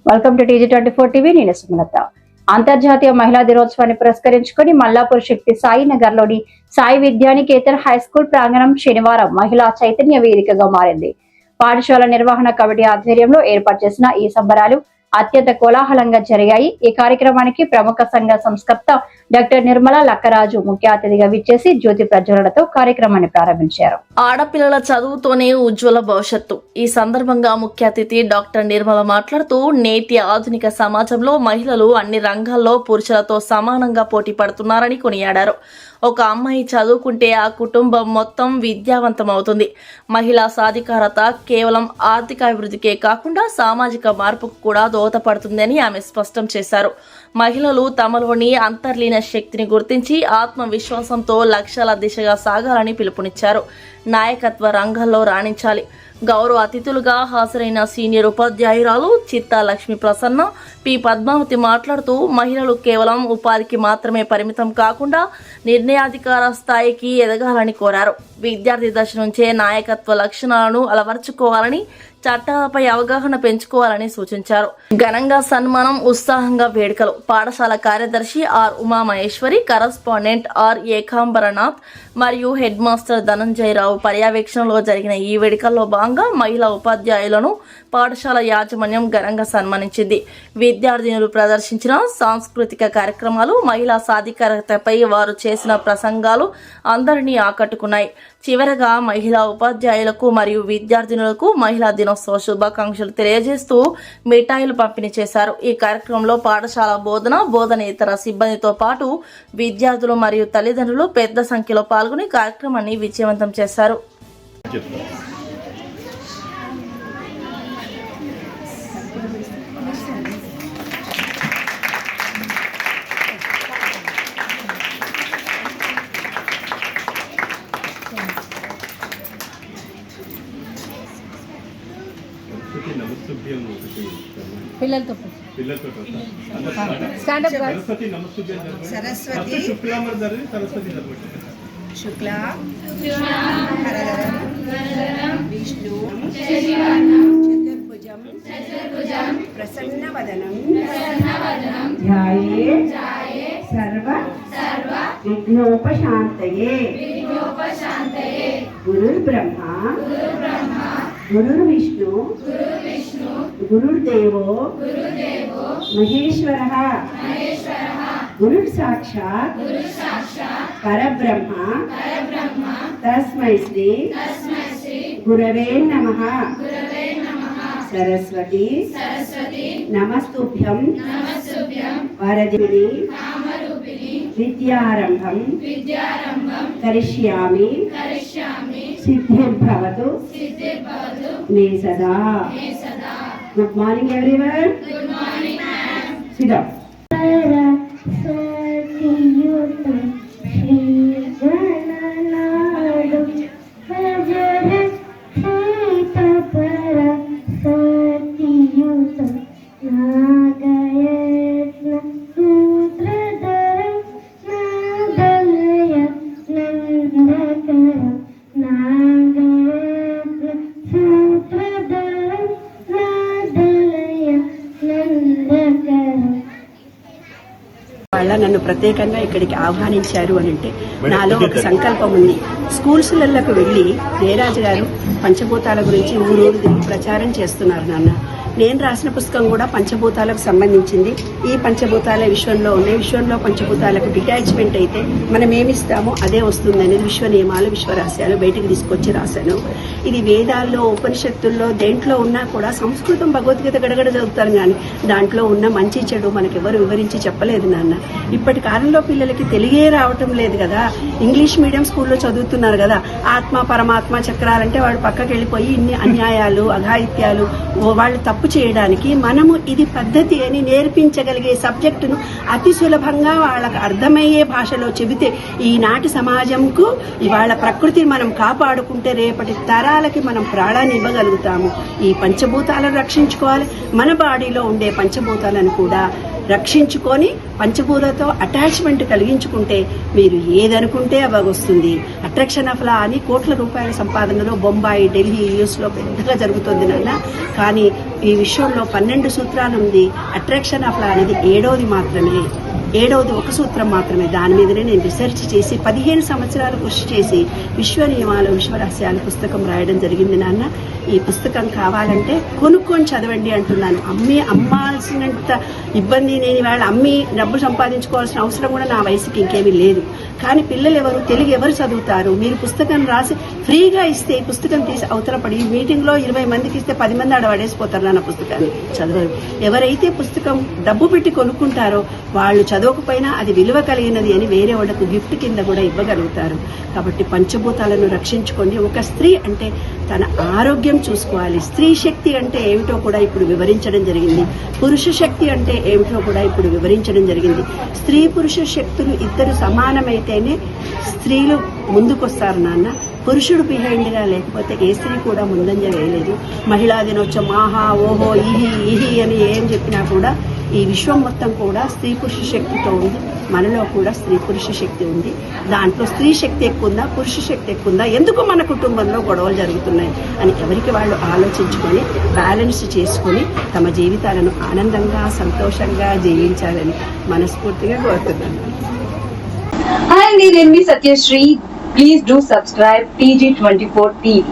Welcome to TG24 TV. నేను సుమలత. అంతర్జాతీయ మహిళా దినోత్సవాన్ని పురస్కరించుకుని మల్లాపూర్ శక్తి సాయి నగర్ లోని సాయి విద్యానికేతన్ హై స్కూల్ ప్రాంగణం శనివారం మహిళా చైతన్య వేదికగా మారింది. పాఠశాల నిర్వహణ కమిటీ ఆధ్వర్యంలో ఏర్పాటు చేసిన ఈ సంబరాలు అత్యంత కోలాహలంగా జరిగాయి. ఈ కార్యక్రమానికి ప్రముఖ సంఘ సంస్కర్త డాక్టర్ నిర్మలా లక్కరాజు ముఖ్య అతిథిగా విచ్చేసి జ్యోతి ప్రజ్వలనతో కార్యక్రమాన్ని ప్రారంభించారు. ఆడపిల్లల చదువుతోనే ఉజ్వల భవిష్యత్తు. ఈ సందర్భంగా ముఖ్య అతిథి డాక్టర్ నిర్మల మాట్లాడుతూ నేటి ఆధునిక సమాజంలో మహిళలు అన్ని రంగాల్లో పురుషులతో సమానంగా పోటీ పడుతున్నారని కొనియాడారు. ఒక అమ్మాయి చదువుకుంటే ఆ కుటుంబం మొత్తం విద్యావంతం అవుతుంది. మహిళా సాధికారత కేవలం ఆర్థిక అభివృద్ధికే కాకుండా సామాజిక మార్పుకు కూడా దోహదపడుతుందని ఆమె స్పష్టం చేశారు. మహిళలు తమలోని అంతర్లీన శక్తిని గుర్తించి ఆత్మవిశ్వాసంతో లక్ష్యాల దిశగా సాగాలని పిలుపునిచ్చారు. నాయకత్వ రంగాల్లో రాణించాలి. గౌరవ అతిథులుగా హాజరైన సీనియర్ ఉపాధ్యాయురాలు చిత్తా లక్ష్మి ప్రసన్న, పి పద్మావతి మాట్లాడుతూ మహిళలు కేవలం ఉపాధికి మాత్రమే పరిమితం కాకుండా నిర్ణయాధికార స్థాయికి ఎదగాలని కోరారు. విద్యార్థి దశ నుంచే నాయకత్వ లక్షణాలను అలవర్చుకోవాలని, చట్టాలపై అవగాహన పెంచుకోవాలని సూచించారు. ఘనంగా సన్మానం, ఉత్సాహంగా వేడుకలు. పాఠశాల కార్యదర్శి ఆర్ ఉమామహేశ్వరి, కరస్పాండెంట్ ఆర్ ఏకాంబరనాథ్ మరియు హెడ్ మాస్టర్ ధనంజయరావు పర్యవేక్షణలో జరిగిన ఈ వేడుకల్లో భాగంగా మహిళా ఉపాధ్యాయులను పాఠశాల యాజమాన్యం ఘనంగా సన్మానించింది. విద్యార్థినులు ప్రదర్శించిన సాంస్కృతిక కార్యక్రమాలు, మహిళా సాధికారతపై వారు చేసిన ప్రసంగాలు అందరినీ ఆకట్టుకున్నాయి. చివరగా మహిళా ఉపాధ్యాయులకు మరియు విద్యార్థినులకు మహిళా దినోత్సవ శుభాకాంక్షలు తెలియజేస్తూ మిఠాయిలు పంపిణీ చేశారు. ఈ కార్యక్రమంలో పాఠశాల బోధనేతర సిబ్బందితో పాటు విద్యార్థులు మరియు తల్లిదండ్రులు పెద్ద సంఖ్యలో పాల్గొని కార్యక్రమాన్ని విజయవంతం చేశారు. పిల్లలతో సరస్వతి శుక్లా విష్ణు చతుర్భుజం ప్రసన్నవదనం ధ్యాయే సర్వ విఘ్నోపశాంతయే. గురుర్బ్రహ్మ గురుర్విష్ణు గురుర్దేవో మహేశ్వరః గురుర్ సాక్షాత్ పరబ్రహ్మ తస్మై శ్రీ గురవే నమః. సరస్వతి నమస్తుభ్యం వరదిని విద్యారంభం కరిష్యామి సిద్ధిర్భవతు మే సదా. Good morning everyone. SIT down. వాళ్ళ నన్ను ప్రత్యేకంగా ఇక్కడికి ఆహ్వానించారు అని అంటే నాలో ఒక సంకల్పం ఉంది. స్కూల్స్లకు వెళ్ళి జయరాజు గారు పంచభూతాల గురించి ఊరూరు ప్రచారం చేస్తున్నారు నాన్న. నేను రాసిన పుస్తకం కూడా పంచభూతాలకు సంబంధించింది. ఈ పంచభూతాల విశ్వంలో ఉన్నాయి. విశ్వంలో పంచభూతాలకు డిటాచ్మెంట్ అయితే మనం ఏమిస్తామో అదే వస్తుంది అనేది విశ్వ నియమాలు, విశ్వరహస్యాలు బయటకు తీసుకొచ్చి రాశాను. ఇది వేదాల్లో, ఉపనిషత్తుల్లో దేంట్లో ఉన్నా కూడా సంస్కృతం భగవద్గీత గడగడ చదువుతారు కానీ దాంట్లో ఉన్న మంచి చెడు మనకెవరు వివరించి చెప్పలేదు నాన్న. ఇప్పటి కాలంలో పిల్లలకి తెలుగే రావటం లేదు కదా. ఇంగ్లీష్ మీడియం స్కూల్లో చదువుతున్నారు కదా. ఆత్మ పరమాత్మ చక్రాలంటే వాడు పక్కకి వెళ్ళిపోయి ఇన్ని అన్యాయాలు, అఘాయిత్యాలు, వాళ్ళు తప్పు చేయడానికి మనము ఇది పద్ధతి అని నేర్పించగలిగే సబ్జెక్టును అతి సులభంగా వాళ్ళకు అర్థమయ్యే భాషలో చెబితే ఈనాటి సమాజంకు ఇవాళ ప్రకృతిని మనం కాపాడుకుంటే రేపటి తరాలకి మనం ప్రాణాన్ని ఇవ్వగలుగుతాము. ఈ పంచభూతాలను రక్షించుకోవాలి. మన బాడీలో ఉండే పంచభూతాలను కూడా రక్షించుకొని పంచభూతతో అటాచ్మెంట్ కలిగించుకుంటే మీరు ఏదనుకుంటే అవగొస్తుంది. అట్రాక్షన్ ఆఫ్ లా అని కోట్ల రూపాయల సంపాదనలో బొంబాయి, ఢిల్లీ, యూఎస్లో పెద్దగా జరుగుతుంది నాన్న. కానీ ఈ విషయంలో 12 సూత్రాలు ఉంది. అట్రాక్షన్ ఆఫ్ లా అనేది 7వది మాత్రమే, 7వది ఒక సూత్రం మాత్రమే. దాని మీదనే నేను రీసెర్చ్ చేసి 15 సంవత్సరాలు కృషి చేసి విశ్వ నియమాలు విశ్వరహస్యాలు పుస్తకం రాయడం జరిగింది. నాన్న, ఈ పుస్తకం కావాలంటే కొనుక్కొని చదవండి అంటున్నాను. అమ్మాల్సినంత ఇబ్బంది నేను వాళ్ళ అమ్మి డబ్బు సంపాదించుకోవాల్సిన అవసరం కూడా నా వయసుకి ఇంకేమీ లేదు. కానీ పిల్లలు ఎవరు, తెలుగు ఎవరు చదువుతారు? మీరు పుస్తకం రాసి ఫ్రీగా ఇస్తే ఈ పుస్తకం తీసి అవతలపడి మీటింగ్లో 20 మందికి ఇస్తే 10 మంది ఆడ పడేసిపోతారు నా పుస్తకాన్ని చదవరు. ఎవరైతే పుస్తకం డబ్బు పెట్టి కొనుక్కుంటారో వాళ్ళు చదవకపోయినా అది విలువ కలిగినది అని వేరే వాళ్ళకు గిఫ్ట్ కింద కూడా ఇవ్వగలుగుతారు. కాబట్టి పంచభూతాలను రక్షించుకోండి. ఒక స్త్రీ అంటే తన ఆరోగ్యం చూసుకోవాలి. స్త్రీ శక్తి అంటే ఏమిటో కూడా ఇప్పుడు వివరించడం జరిగింది. పురుష శక్తి అంటే ఏమిటో కూడా ఇప్పుడు వివరించడం జరిగింది. స్త్రీ పురుష శక్తులు ఇద్దరు సమానమైతేనే స్త్రీలు ముందుకొస్తారు నాన్న. పురుషుడు బిహైండ్గా లేకపోతే ఏ స్త్రీ కూడా ముందంజ వేయలేదు. మహిళా దినోత్సవం ఆహా ఓహో ఇహి అని ఏం చెప్పినా కూడా ఈ విశ్వం మొత్తం కూడా స్త్రీ పురుష శక్తితో ఉంది. మనలో కూడా స్త్రీ పురుష శక్తి ఉంది. దాంట్లో స్త్రీ శక్తి ఎక్కువ ఉందా, పురుష శక్తి ఎక్కువ ఉందా, ఎందుకు మన కుటుంబంలో గొడవలు జరుగుతున్నాయి అని ఎవరికి వాళ్ళు ఆలోచించుకొని బ్యాలెన్స్ చేసుకొని తమ జీవితాలను ఆనందంగా సంతోషంగా జీవించాలని మనస్ఫూర్తిగా కోరుతున్నాను. Hi, నేను మీ Satyasri. Please do subscribe TG24 TV.